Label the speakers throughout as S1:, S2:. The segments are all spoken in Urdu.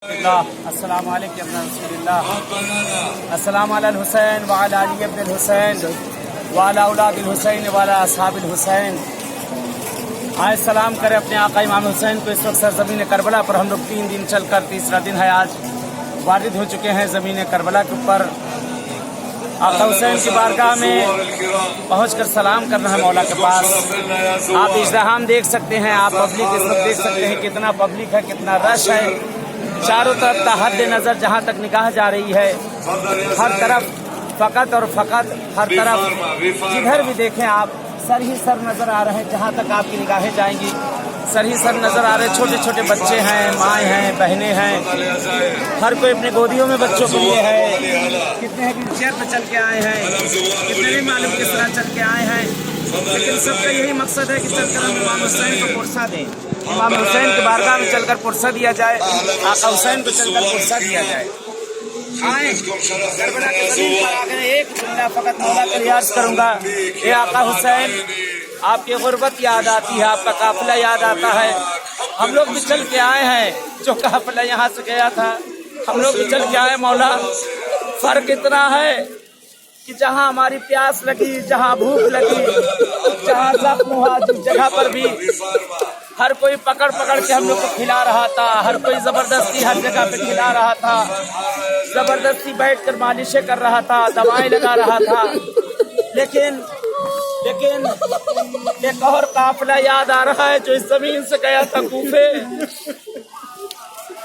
S1: السلام علیکم رسول اللہ السلام علی الحسین وعلی علی ابن الحسین وعلی اولاد الحسین وعلی اصحاب الحسین. آج سلام کرے اپنے آقا امام حسین کو. اس وقت سرزمین کربلا پر ہم لوگ 3 دن چل کر تیسرا دن ہے آج وارد ہو چکے ہیں زمین کربلا کے اوپر. آقا حسین کی بارگاہ میں پہنچ کر سلام کرنا ہے مولا کے پاس. آپ ازدحام دیکھ سکتے ہیں, آپ پبلک اس وقت دیکھ سکتے ہیں کتنا پبلک ہے, کتنا رش ہے. چاروں طرف تا حد نظر جہاں تک نگاہ جا رہی ہے, ہر طرف فقط اور فقط, ہر طرف جدھر بھی دیکھیں آپ سر ہی سر نظر آ رہے ہیں. جہاں تک آپ کی نگاہیں جائیں گی سر ہی سر نظر آ رہے ہیں. چھوٹے چھوٹے بچے ہیں, مائیں ہیں, بہنیں ہیں, ہر کوئی اپنے گودیوں میں بچوں کے لیے ہے. کتنے ہیں ویل چیئر پہ چل کے آئے ہیں, کتنے نہیں معلوم کس طرح چل کے آئے ہیں, لیکن سب کا یہی مقصد ہے کہ چل کر ہم امام حسین کو پرسہ دیں. امام حسین کی بارگاہ میں چل کر پرسہ دیا جائے, آقا حسین کو چل کر پرسہ دیا جائے. آئیں کربلا کے زمین پر آ گئے. ایک جملہ فقط مولا کا ریاض کروں گا. اے آقا حسین, آپ کی غربت یاد آتی ہے, آپ کا قافلہ یاد آتا ہے. ہم لوگ بھی چل کے آئے ہیں, جو قافلہ یہاں سے گیا تھا ہم لوگ بھی چل کے آئے. مولا فرق اتنا ہے کہ جہاں ہماری پیاس لگی, جہاں بھوک لگی, جہاں زخم ہوا, جس جگہ پر بھی ہر کوئی پکڑ پکڑ کے ہم لوگ کو کھلا رہا تھا. ہر کوئی زبردستی ہر جگہ پہ کھلا رہا تھا, زبردستی بیٹھ کر مالشیں کر رہا تھا, دوائیں لگا رہا تھا. لیکن ایک اور قافلہ یاد آ رہا ہے جو اس زمین سے گیا تھا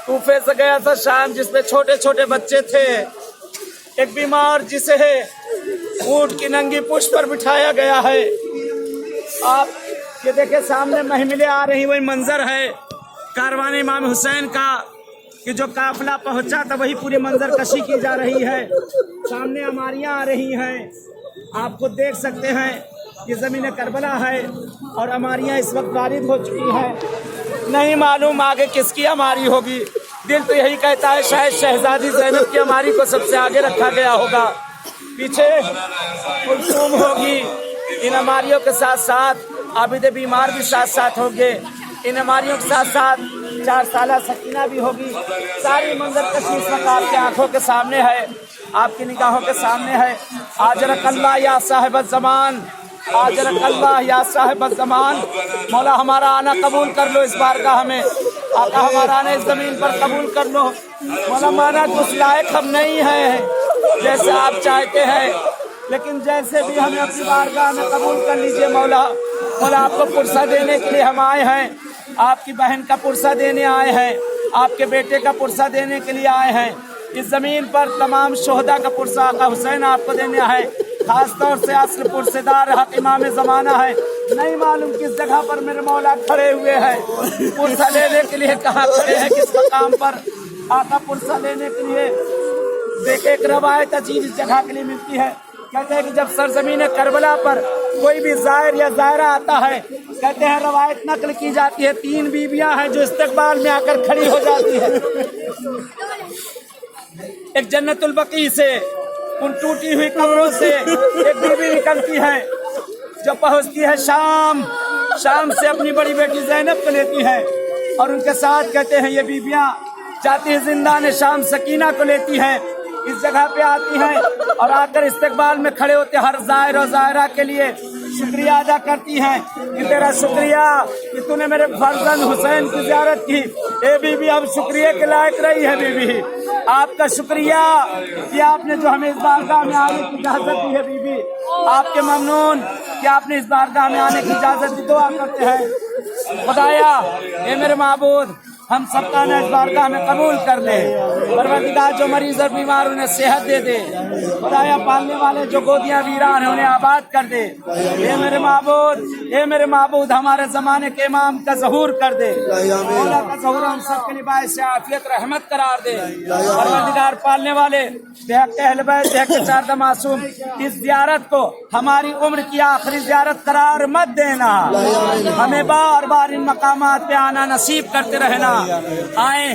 S1: کوفے سے گیا تھا شام, جس میں چھوٹے چھوٹے بچے تھے. ایک بیمار جسے اونٹ کی ننگی پشت پر بٹھایا گیا ہے. آپ یہ دیکھیں سامنے محملیں آ رہی, وہی منظر ہے کاروان امام حسین کا کہ جو قافلہ پہنچا تھا وہی پوری منظر کشی کی جا رہی ہے. سامنے ہماریاں آ رہی ہیں, آپ خود دیکھ سکتے ہیں. یہ زمین کربلا ہے اور ہماریاں اس وقت وارد ہو چکی ہیں. نہیں معلوم آگے کس کی ہماری ہوگی. دل تو یہی کہتا ہے شاید شہزادی زینب کی ہماری کو سب سے آگے رکھا گیا ہوگا, پیچھے کلثوم ہوگی. ان ہماریوں کے ساتھ ساتھ عابد بیمار بھی ساتھ ساتھ ہوں گے. ان ہماریوں کے ساتھ ساتھ 4 سالہ سکینہ بھی ہوگی. ساری منظر کشی اس وقت آپ کی آنکھوں کے سامنے ہے, آپ کی نگاہوں کے سامنے ہے. آجرک اللہ یا صاحب الزمان, آجرک اللہ یا صاحب الزمان. مولا ہمارا آنا قبول کر لو اس بارگاہ میں, آقا ہمارا آنا اس زمین پر قبول کر لو. مولا مانا اس لائق ہم نہیں ہیں جیسے آپ چاہتے ہیں, لیکن جیسے بھی ہمیں اپنی بارگاہ میں قبول کر لیجئے. مولا آپ کو پرسہ دینے کے لیے ہم آئے ہیں, آپ کی بہن کا پرسہ دینے آئے ہیں, آپ کے بیٹے کا پرسہ دینے کے لیے آئے ہیں. اس زمین پر تمام شہداء کا پرسہ آقا حسین آپ کو دینے ہے. خاص طور سے اصل پرسہ دار حق امام زمانہ ہے. نہیں معلوم کس جگہ پر میرے مولا کھڑے ہوئے ہیں, پرسہ لینے کے لیے کہاں کھڑے ہیں, کس مقام پر آقا پرسہ لینے کے لیے. دیکھیں ایک روایت عجیب اس جگہ کے لیے ملتی ہے. کہتے ہیں کہ جب سرزمین کربلا پر کوئی بھی زائر یا زائرہ آتا ہے, کہتے ہیں روایت نقل کی جاتی ہے 3 بیویاں ہیں جو استقبال میں آ کر کھڑی ہو جاتی ہے. ایک جنت البقیع سے, ان ٹوٹی ہوئی قبروں سے ایک بیوی نکلتی ہے جو پہنچتی ہے شام سے اپنی بڑی بیٹی زینب کو لیتی ہے, اور ان کے ساتھ کہتے ہیں یہ بیویاں جاتی ہے زندان شام سکینہ کو لیتی ہیں. اس جگہ پہ آتی ہیں اور آ کر استقبال میں کھڑے ہوتے ہر زائر و زائرہ کے لیے شکریہ ادا کرتی ہیں کہ تیرا شکریہ کہ تو نے میرے فرزند حسین کی زیارت کی. اے بی بی اب شکریہ کے لائق رہی ہے. بی بی آپ کا شکریہ کہ آپ نے جو ہمیں اس بارگاہ میں آنے کی اجازت دی ہے. بی بی آپ کے ممنون کہ آپ نے اس بارگاہ میں آنے کی اجازت دی. دعا کرتے ہیں خدایا اے میرے معبود ہم سب کا آنا اس بارگاہ میں قبول کر لے. پروردگار جو مریض اور بیمار انہیں صحت دے دے. خدایا پالنے والے جو گودیاں ویران ہیں انہیں آباد کر دے. اے میرے معبود ہمارے زمانے کے امام کا ظہور کر دے. مولا کا ظہور ہم سب کے لیے باعث عافیت رحمت قرار دے. پروردگار پالنے والے بحق اہل بیت بحق 4 معصوم اس زیارت کو ہماری عمر کی آخری زیارت قرار مت دینا. ہمیں بار بار ان مقامات پہ آنا نصیب کرتے رہنا. آئیں